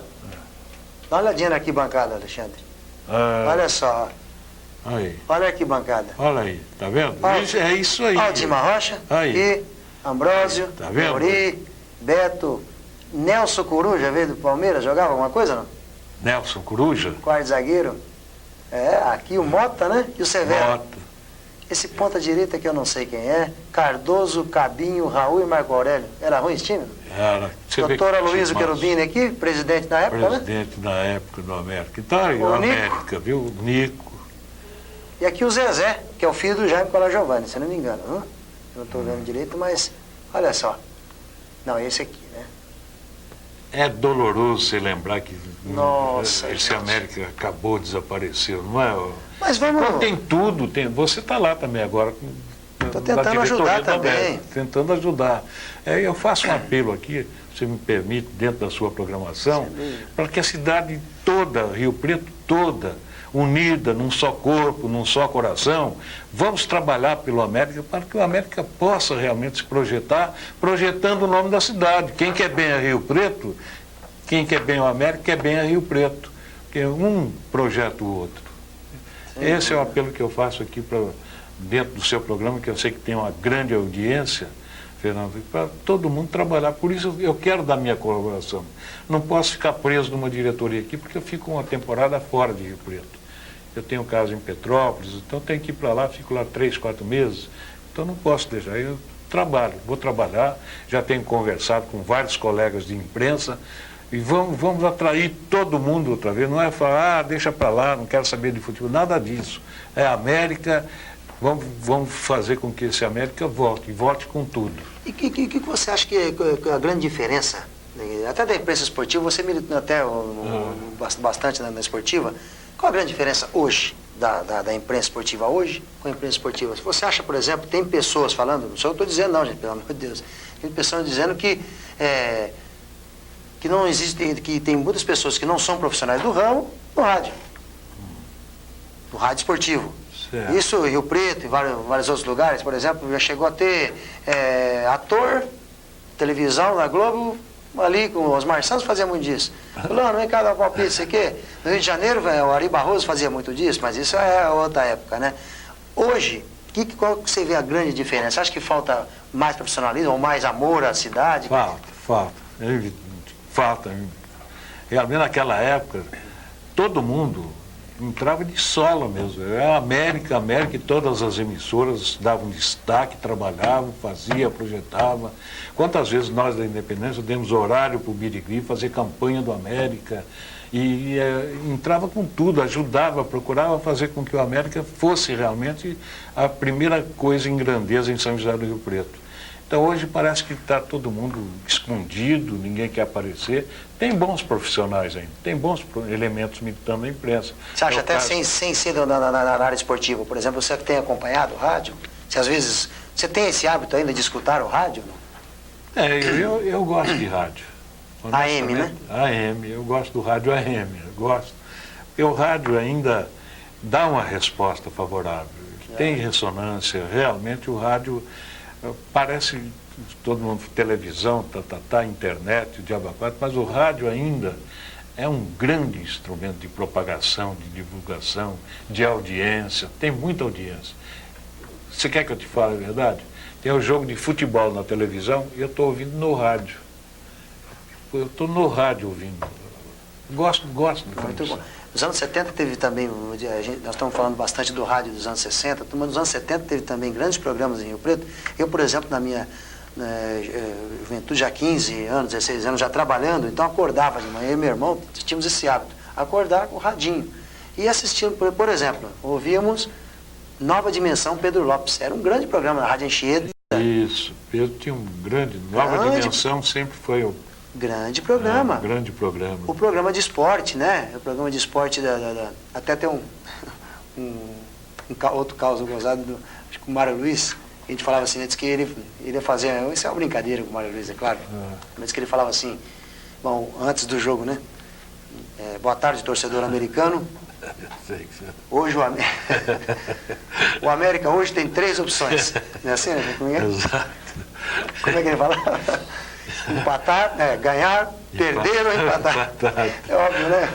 Dá uma olhadinha na arquibancada, Alexandre. Olha só. Aí. Olha a arquibancada. Olha aí, tá vendo? É isso aí. Olha o Dima Rocha, aí. Aqui, Ambrósio, tá vendo? Mauri, Beto, Nelson Coruja, veio do Palmeiras, jogava alguma coisa, não? Nelson Coruja? Quarto zagueiro. Aqui o Mota, né? E o Severo. Mota. Esse ponta direita que eu não sei quem é, Cardoso, Cabinho, Raul e Marco Aurélio. Era ruim esse time? Era. Doutor Aloysio Querubini aqui, presidente na época, presidente na época do América. Então aí, o América, viu? Nico. E aqui o Zezé, que é o filho do Jaime Cola Giovanni, se não me engano, viu? Eu não estou vendo direito, mas olha só. Não, esse aqui, né? É doloroso você lembrar que Nossa, esse gente. América acabou, desapareceu, não é? Mas vamos... Então, tem tudo, você está lá também agora. Estou tentando ajudar também. Tentando ajudar. Eu faço um apelo aqui, se me permite, dentro da sua programação, para que a cidade toda, Rio Preto toda, unida, num só corpo, num só coração, vamos trabalhar pelo América para que o América possa realmente se projetar, projetando o nome da cidade. Quem quer bem a Rio Preto, quem quer bem o América, quer bem a Rio Preto. Porque um projeta o outro. Esse é o apelo que eu faço aqui dentro do seu programa, que eu sei que tem uma grande audiência, Fernando, para todo mundo trabalhar. Por isso eu quero dar minha colaboração. Não posso ficar preso numa diretoria aqui, porque eu fico uma temporada fora de Rio Preto. Eu tenho casa em Petrópolis, então tenho que ir para lá, fico lá 3, 4 meses. Então não posso deixar. Eu vou trabalhar, já tenho conversado com vários colegas de imprensa, e vamos atrair todo mundo outra vez. Não é falar, deixa para lá, não quero saber de futebol, nada disso. É América, vamos fazer com que esse América volte, e volte com tudo. E o que você acha que é a grande diferença, até da imprensa esportiva, você militou até bastante na esportiva, qual a grande diferença hoje da imprensa esportiva hoje com a imprensa esportiva? Você acha, por exemplo, tem pessoas falando, não sou eu estou dizendo não, gente, pelo amor de Deus, tem pessoas dizendo que não existe, que tem muitas pessoas que não são profissionais do ramo no rádio esportivo. Certo. Isso em Rio Preto, em vários outros lugares, por exemplo, já chegou a ter ator, televisão na Globo, ali com os Osmar Santos fazia muito disso. Fulano, vem cá dar palpite, isso aqui. No Rio de Janeiro, o Ari Barroso fazia muito disso, mas isso é outra época, né? Hoje, qual que você vê a grande diferença? Acha que falta mais profissionalismo ou mais amor à cidade? Falta. Realmente naquela época, todo mundo, entrava de sola mesmo. Era América, e todas as emissoras davam destaque, trabalhavam, fazia, projetava. Quantas vezes nós da Independência demos horário para o Birigui fazer campanha do América e entrava com tudo, ajudava, procurava fazer com que o América fosse realmente a primeira coisa em grandeza em São José do Rio Preto. Então hoje parece que está todo mundo escondido, ninguém quer aparecer. Tem bons profissionais ainda, tem bons elementos militando na imprensa. Você acha até sem ser na área esportiva, por exemplo, você que tem acompanhado o rádio, se às vezes você tem esse hábito ainda de escutar o rádio? Não? Eu gosto de rádio. AM, né? AM, eu gosto do rádio AM, eu gosto. Porque o rádio ainda dá uma resposta favorável, tem ressonância, realmente o rádio parece todo mundo, televisão, internet, o diabo a quatro, mas o rádio ainda é um grande instrumento de propagação, de divulgação, de audiência, tem muita audiência. Você quer que eu te fale a verdade? Tem um jogo de futebol na televisão e eu estou ouvindo no rádio. Eu estou no rádio ouvindo. Gosto de muito bom. Nos anos 70 teve também, nós estamos falando bastante do rádio dos anos 60, mas nos anos 70 teve também grandes programas em Rio Preto. Eu, por exemplo, na minha juventude, já 15 anos, 16 anos, já trabalhando, então acordava de manhã, eu e meu irmão tínhamos esse hábito, acordar com o radinho. E assistindo, por exemplo, ouvíamos Nova Dimensão, Pedro Lopes. Era um grande programa na Rádio Anchieta. Isso, Pedro tinha um grande, Nova Dimensão sempre foi o... Grande programa. Grande programa. O programa de esporte, né? O programa de esporte até tem outro caso gozado acho que o Mário Luiz. A gente falava assim, antes que ele ia fazer, isso é uma brincadeira com o Mário Luiz, é claro. Mas que ele falava assim, bom, antes do jogo, né? Boa tarde, torcedor americano. Hoje o América hoje tem 3 opções. Não é assim, né? Como é? Exato. Como é que ele falava? Empatar, ganhar, perder ou empatar. É óbvio, né?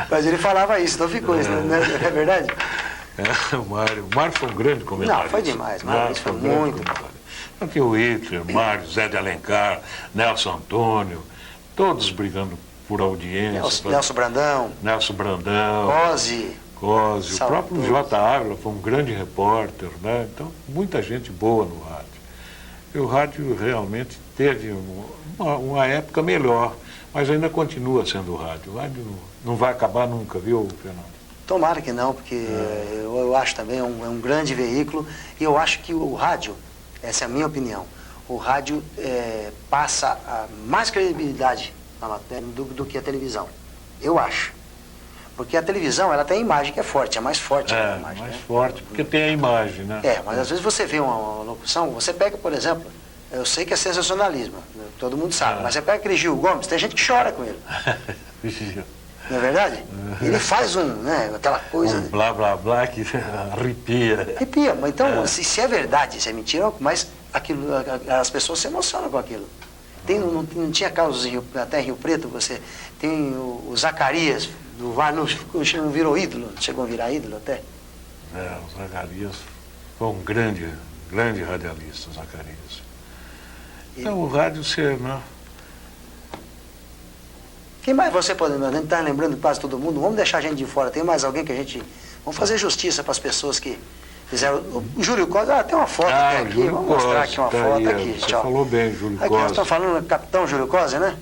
Mas ele falava isso, então ficou isso, não é verdade? O Mário foi um grande comentarista. Não, foi demais, Mário foi muito bom. Aqui o Hitler, Mário, Zé de Alencar, Nelson Antônio, todos brigando por audiência. Nelson Brandão. Cosi. O próprio J. Ávila foi um grande repórter, né? Então, muita gente boa no rádio. E o rádio realmente teve uma época melhor, mas ainda continua sendo o rádio. O rádio não vai acabar nunca, viu, Fernando? Tomara que não, porque eu acho também um grande veículo, e eu acho que o rádio, essa é a minha opinião, o rádio passa mais credibilidade na matéria do que a televisão. Eu acho. Porque a televisão, ela tem a imagem que é forte, é mais forte a imagem. Mais forte, porque tem a imagem, né? Mas às vezes você vê uma locução, você pega, por exemplo, eu sei que é sensacionalismo, todo mundo sabe, mas você pega aquele Gil Gomes, tem gente que chora com ele. Não é verdade? Ele faz aquela coisa... blá, blá, blá, que arrepia. Arrepia, mas então, se é verdade, se é mentira, mas as pessoas se emocionam com aquilo. Não tinha casos até em Rio Preto, você tem o Zacarias, do VAR, não virou ídolo, chegou a virar ídolo até? O Zacarias foi um grande radialista, o Zacarias. Então o rádio né? Quem mais você pode lembrar? A gente está lembrando de quase todo mundo, vamos deixar a gente de fora, tem mais alguém que a gente... Vamos fazer justiça para as pessoas que fizeram... O Júlio Costa, tem uma foto aqui, vamos mostrar aqui uma foto aqui. Você falou bem, Júlio Costa. Aqui nós estamos falando do Capitão Júlio Costa, né?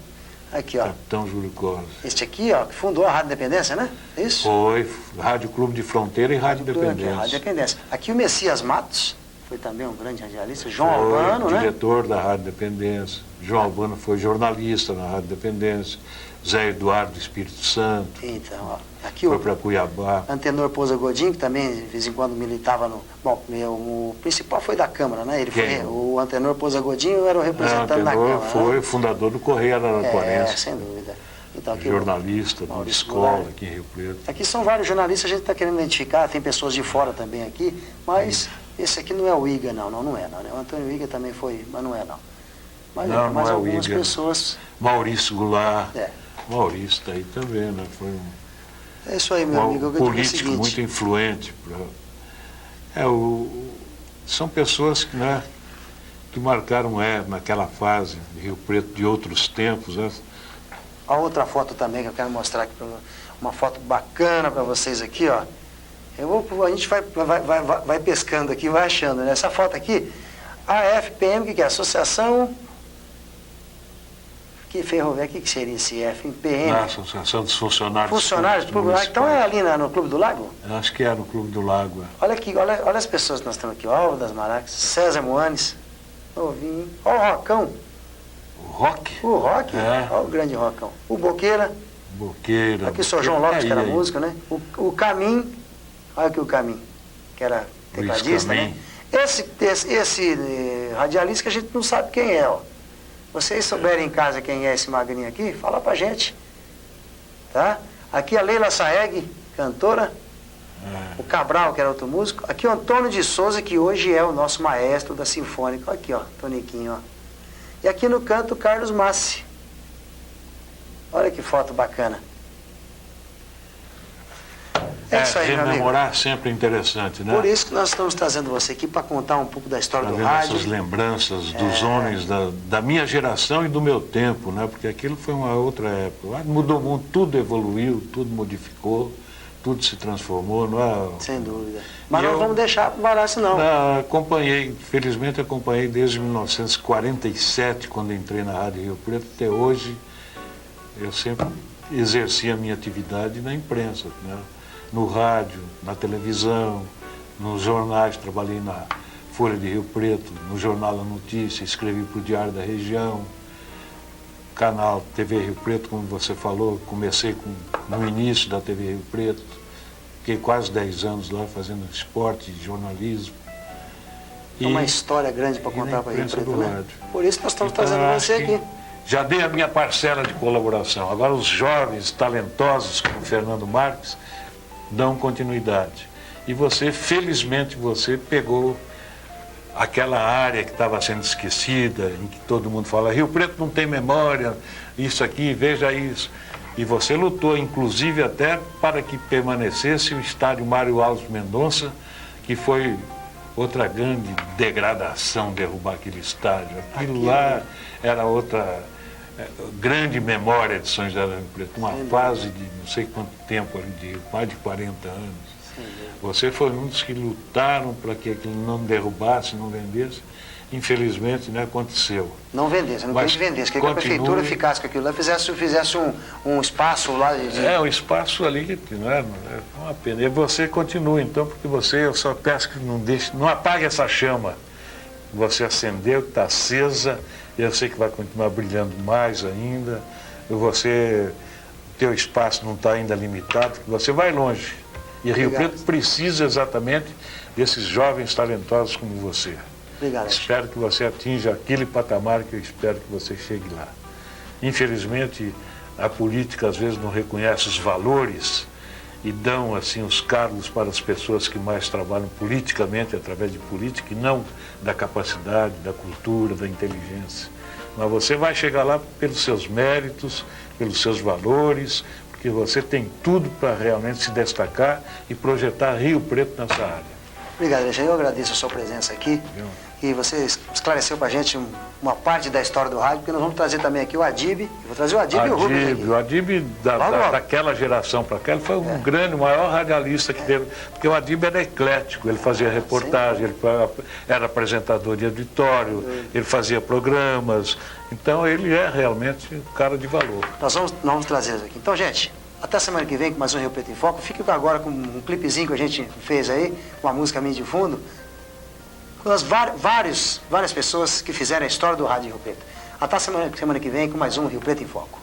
Aqui, ó. Capitão Júlio Costa. Este aqui, ó, que fundou a Rádio Independência, né? É isso? Foi, Rádio Clube de Fronteira e Rádio Independência. Rádio Independência. Aqui o Messias Matos, foi também um grande radialista, João Albano, né? Diretor da Rádio Independência. João Albano foi jornalista na Rádio Independência. Zé Eduardo do Espírito Santo. Então, ó, aqui foi para Cuiabá. Antenor Pousa Godinho, que também de vez em quando militava no... Bom, o principal foi da Câmara, né? O Antenor Pousa Godinho era o representante da Câmara. Foi o fundador do Correio Araraquarense. Sem dúvida. Então, aqui jornalista de escola aqui em Rio Preto. Aqui são vários jornalistas, a gente está querendo identificar, tem pessoas de fora também aqui, mas esse aqui não é o Iga, não é. O Antônio Iga também foi, mas não é, não. Mas não é algumas o Iga. Pessoas... Maurício Goulart. Maurício está aí também, né? Foi é isso aí, meu amigo. Político muito influente. São pessoas que marcaram naquela fase de Rio Preto de outros tempos. Né? A outra foto também que eu quero mostrar aqui para uma foto bacana para vocês aqui, ó. A gente vai pescando aqui, vai achando, né? Essa foto aqui, a FPM, que é? Associação... Que ferroviária, o que seria esse FPM? Na Associação dos Funcionários. Funcionários do Clube do Lago. Então é ali no Clube do Lago? Acho que é no Clube do Lago. Olha aqui, olha as pessoas que nós temos aqui. Álvaro das Maracas, César Moanes, novinho. Olha o Rocão. O Rock? O Rock? É. Olha o grande Rocão. O Boqueira. Boqueira. Aqui o Sr. João Lopes, que era músico, né? O Camim. Olha aqui o Camim, que era tecladista, né? Esse radialista que a gente não sabe quem é, ó. Vocês souberem em casa quem é esse magrinho aqui, fala pra gente. Tá? Aqui a Leila Saeg, cantora. O Cabral, que era outro músico. Aqui o Antônio de Souza, que hoje é o nosso maestro da Sinfônica. Aqui, ó, Toniquinho, ó. E aqui no canto, o Carlos Massi. Olha que foto bacana. É isso aí, meu amigo. Rememorar sempre é interessante, né? Por isso que nós estamos trazendo você aqui para contar um pouco da história do rádio. Essas lembranças dos homens da minha geração e do meu tempo, né? Porque aquilo foi uma outra época. Mudou muito, tudo evoluiu, tudo modificou, tudo se transformou, não é? Sem dúvida. Mas não vamos deixar parar isso não. Felizmente acompanhei desde 1947, quando entrei na Rádio Rio Preto, até hoje. Eu sempre exerci a minha atividade na imprensa, né? No rádio, na televisão, nos jornais, trabalhei na Folha de Rio Preto, no Jornal da Notícia, escrevi para o Diário da Região, canal TV Rio Preto, como você falou, comecei no início da TV Rio Preto, fiquei quase 10 anos lá fazendo esporte, jornalismo. Uma história grande para contar para Rio Preto, né? Por isso que nós estamos então, trazendo você aqui. Já dei a minha parcela de colaboração. Agora os jovens, talentosos, como Fernando Marques, dão continuidade. E você, felizmente, você pegou aquela área que estava sendo esquecida, em que todo mundo fala, Rio Preto não tem memória, isso aqui, veja isso. E você lutou, inclusive, até para que permanecesse o estádio Mário Alves Mendonça, que foi outra grande degradação, derrubar aquele estádio. Aquilo lá era outra grande memória de São José do Rio Preto, uma fase de não sei quanto tempo, de mais de 40 anos. Você foi um dos que lutaram para que aquilo não derrubasse, não vendesse. Infelizmente, não aconteceu. Não vendesse, não tem que vendesse. Queria que a prefeitura ficasse com aquilo lá, fizesse um espaço lá. Um espaço ali, não é uma pena. E você continua, então, porque eu só peço que não apague essa chama. Você acendeu, está acesa, e eu sei que vai continuar brilhando mais ainda. Teu espaço não está ainda limitado, que você vai longe. E Rio Preto precisa exatamente desses jovens talentosos como você. Obrigado. Espero que você atinja aquele patamar que eu espero que você chegue lá. Infelizmente, a política às vezes não reconhece os valores e dão assim os cargos para as pessoas que mais trabalham politicamente, através de política, e não da capacidade, da cultura, da inteligência. Mas você vai chegar lá pelos seus méritos, pelos seus valores, porque você tem tudo para realmente se destacar e projetar Rio Preto nessa área. Obrigado, Alexandre. Eu agradeço a sua presença aqui. E você esclareceu para a gente uma parte da história do rádio, porque nós vamos trazer também aqui o Adib. Eu vou trazer o Adib e o Rubens aqui. O Adib, daquela geração para cá, ele foi o maior radialista que teve, porque o Adib era eclético, ele fazia reportagem, ele era apresentador de auditório, ele fazia programas. Então ele é realmente um cara de valor. Nós vamos trazer isso aqui. Então, gente, até semana que vem com mais um Rio Preto em Foco. Fique agora com um clipezinho que a gente fez aí, com a música minha de fundo, com as várias pessoas que fizeram a história do rádio Rio Preto. Até semana que vem com mais um Rio Preto em Foco.